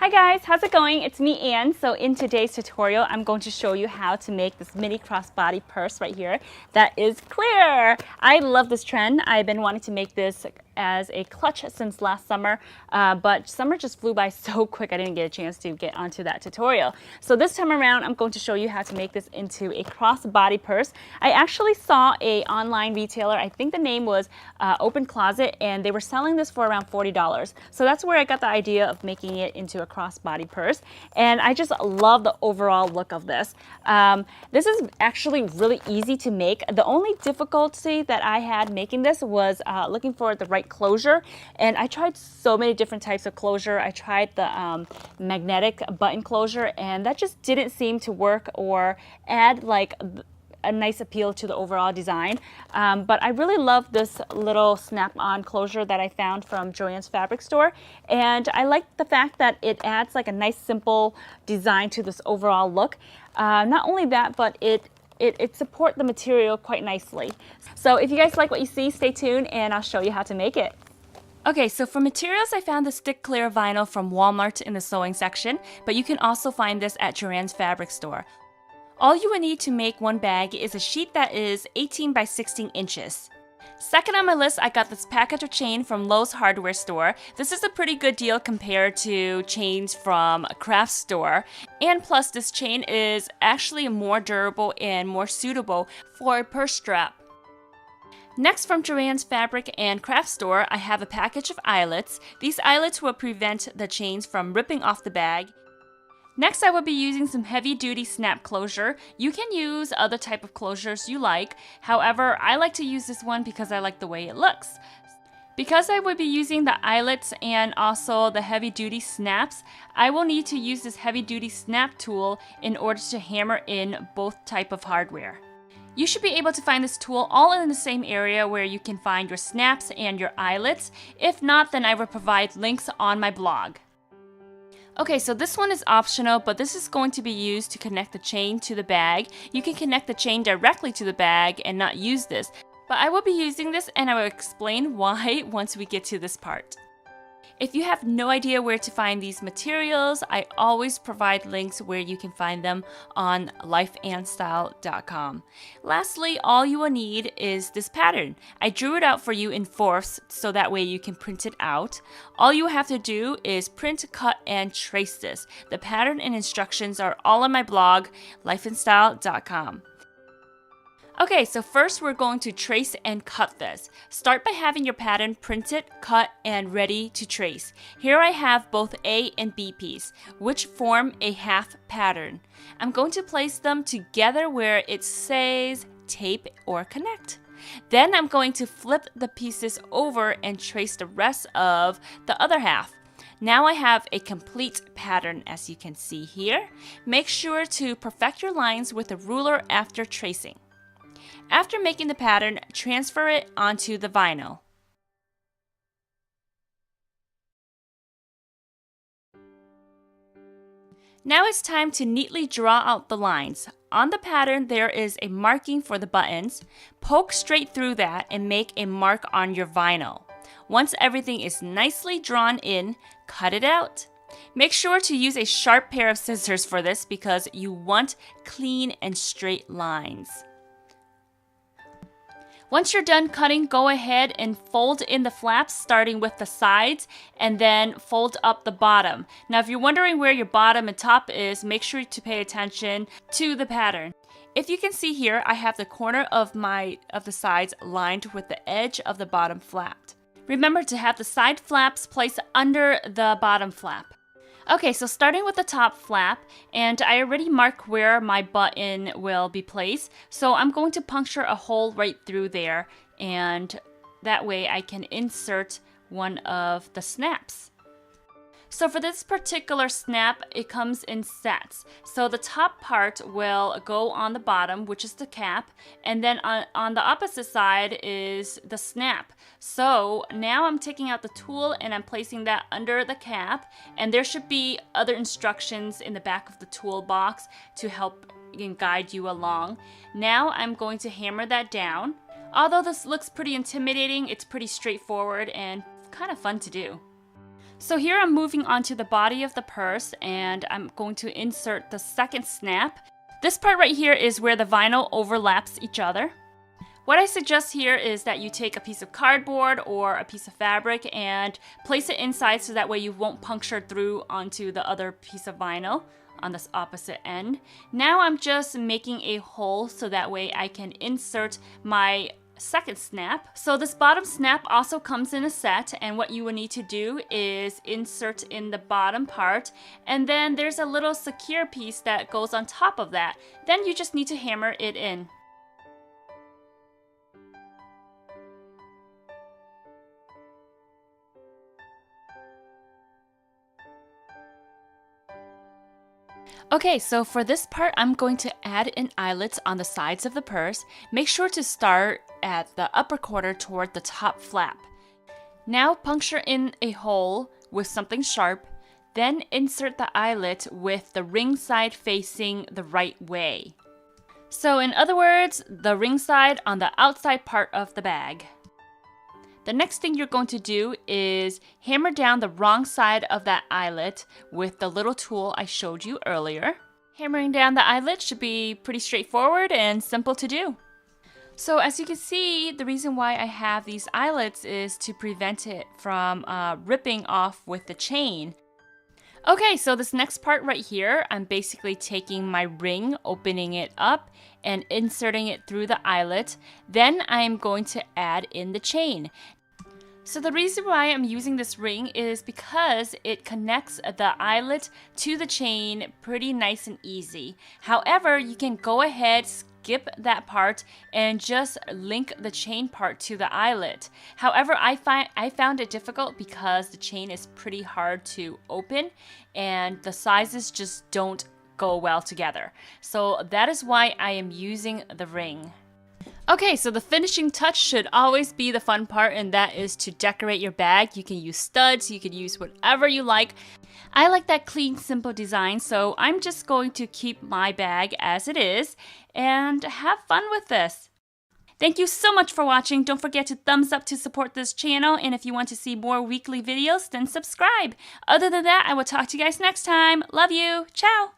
Hi guys, how's it going? It's me, Ann. So in today's tutorial, I'm going to show you how to make this mini crossbody purse right here that is clear. I love this trend. I've been wanting to make this as a clutch since last summer, but summer just flew by so quick I didn't get a chance to get onto that tutorial. So this time around, I'm going to show you how to make this into a crossbody purse. I actually saw a online retailer, I think the name was Open Closet, and they were selling this for around $40. So that's where I got the idea of making it into a crossbody purse, and I just love the overall look of this. This is actually really easy to make. The only difficulty that I had making this was looking for the right closure, and I tried so many different types of closure. I tried the magnetic button closure, and that just didn't seem to work or add like a nice appeal to the overall design. But I really love this little snap-on closure that I found from Joann's fabric store, and I like the fact that it adds like a nice simple design to this overall look. Not only that, but it supports the material quite nicely. So if you guys like what you see, stay tuned and I'll show you how to make it. Okay, so for materials, I found the stick clear vinyl from Walmart in the sewing section, but you can also find this at Joann's fabric store. All you will need to make one bag is a sheet that is 18 by 16 inches. Second on my list, I got this package of chain from Lowe's hardware store. This is a pretty good deal compared to chains from a craft store. And plus, this chain is actually more durable and more suitable for a purse strap. Next, from Joann's fabric and craft store, I have a package of eyelets. These eyelets will prevent the chains from ripping off the bag. Next, I will be using some heavy-duty snap closure. You can use other type of closures you like. However, I like to use this one because I like the way it looks. Because I will be using the eyelets and also the heavy-duty snaps, I will need to use this heavy-duty snap tool in order to hammer in both type of hardware. You should be able to find this tool all in the same area where you can find your snaps and your eyelets. If not, then I will provide links on my blog. Okay, so this one is optional, but this is going to be used to connect the chain to the bag. You can connect the chain directly to the bag and not use this, but I will be using this and I will explain why once we get to this part. If you have no idea where to find these materials, I always provide links where you can find them on lifeandstyle.com. Lastly, all you will need is this pattern. I drew it out for you in fourths so that way you can print it out. All you have to do is print, cut, and trace this. The pattern and instructions are all on my blog, lifeandstyle.com. Okay, so first we're going to trace and cut this. Start by having your pattern printed, cut, and ready to trace. Here I have both A and B piece, which form a half pattern. I'm going to place them together where it says tape or connect. Then I'm going to flip the pieces over and trace the rest of the other half. Now I have a complete pattern, as you can see here. Make sure to perfect your lines with a ruler after tracing. After making the pattern, transfer it onto the vinyl. Now it's time to neatly draw out the lines. On the pattern, there is a marking for the buttons. Poke straight through that and make a mark on your vinyl. Once everything is nicely drawn in, cut it out. Make sure to use a sharp pair of scissors for this because you want clean and straight lines. Once you're done cutting, go ahead and fold in the flaps, starting with the sides, and then fold up the bottom. Now, if you're wondering where your bottom and top is, make sure to pay attention to the pattern. If you can see here, I have the corner of the sides lined with the edge of the bottom flap. Remember to have the side flaps placed under the bottom flap. Okay, so starting with the top flap, and I already marked where my button will be placed, so I'm going to puncture a hole right through there, and that way I can insert one of the snaps. So for this particular snap, it comes in sets. So the top part will go on the bottom, which is the cap, and then on the opposite side is the snap. So now I'm taking out the tool and I'm placing that under the cap, and there should be other instructions in the back of the toolbox to help guide you along. Now I'm going to hammer that down. Although this looks pretty intimidating, it's pretty straightforward and kind of fun to do. So here I'm moving on to the body of the purse, and I'm going to insert the second snap. This part right here is where the vinyl overlaps each other. What I suggest here is that you take a piece of cardboard or a piece of fabric and place it inside so that way you won't puncture through onto the other piece of vinyl on this opposite end. Now I'm just making a hole so that way I can insert my second snap. So this bottom snap also comes in a set, and what you will need to do is insert in the bottom part, and then there's a little secure piece that goes on top of that. Then you just need to hammer it in. Okay, so for this part, I'm going to add an eyelet on the sides of the purse. Make sure to start at the upper quarter toward the top flap. Now puncture in a hole with something sharp, then insert the eyelet with the ring side facing the right way. So in other words, the ring side on the outside part of the bag. The next thing you're going to do is hammer down the wrong side of that eyelet with the little tool I showed you earlier. Hammering down the eyelet should be pretty straightforward and simple to do. So as you can see, the reason why I have these eyelets is to prevent it from ripping off with the chain. Okay, so this next part right here, I'm basically taking my ring, opening it up, and inserting it through the eyelet. Then I'm going to add in the chain. So the reason why I'm using this ring is because it connects the eyelet to the chain pretty nice and easy. However, you can go ahead, skip that part, and just link the chain part to the eyelet. However, I found it difficult because the chain is pretty hard to open and the sizes just don't go well together. So that is why I am using the ring. Okay, so the finishing touch should always be the fun part, and that is to decorate your bag. You can use studs, you can use whatever you like. I like that clean, simple design, so I'm just going to keep my bag as it is and have fun with this. Thank you so much for watching. Don't forget to thumbs up to support this channel, and if you want to see more weekly videos, then subscribe. Other than that, I will talk to you guys next time. Love you. Ciao.